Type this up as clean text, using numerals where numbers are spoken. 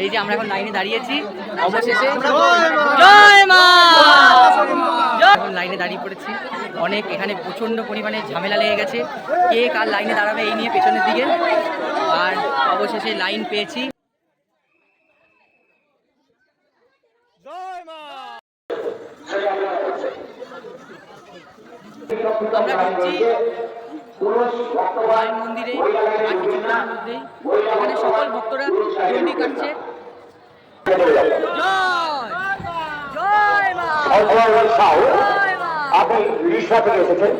এই যে আমরা এখন লাইনে দাঁড়িয়েছি, অবশেষে জয় মা, এখন লাইনে দাঁড়িয়ে পড়েছি। অনেক এখানে প্রচণ্ড পরিমাণে ঝামেলা লেগে গেছে, কে কার লাইনে দাঁড়াবে এই নিয়ে পেছনের দিকে। আর অবশেষে লাইন পেয়েছি। আমরা ঢুকছি মায়ের মন্দিরে আর কিছুক্ষণের মধ্যেই এখানে সকল ভক্তরা দণ্ডি কাটছে। জয় মা, আপনি রিক্সা থেকে এসেছেন।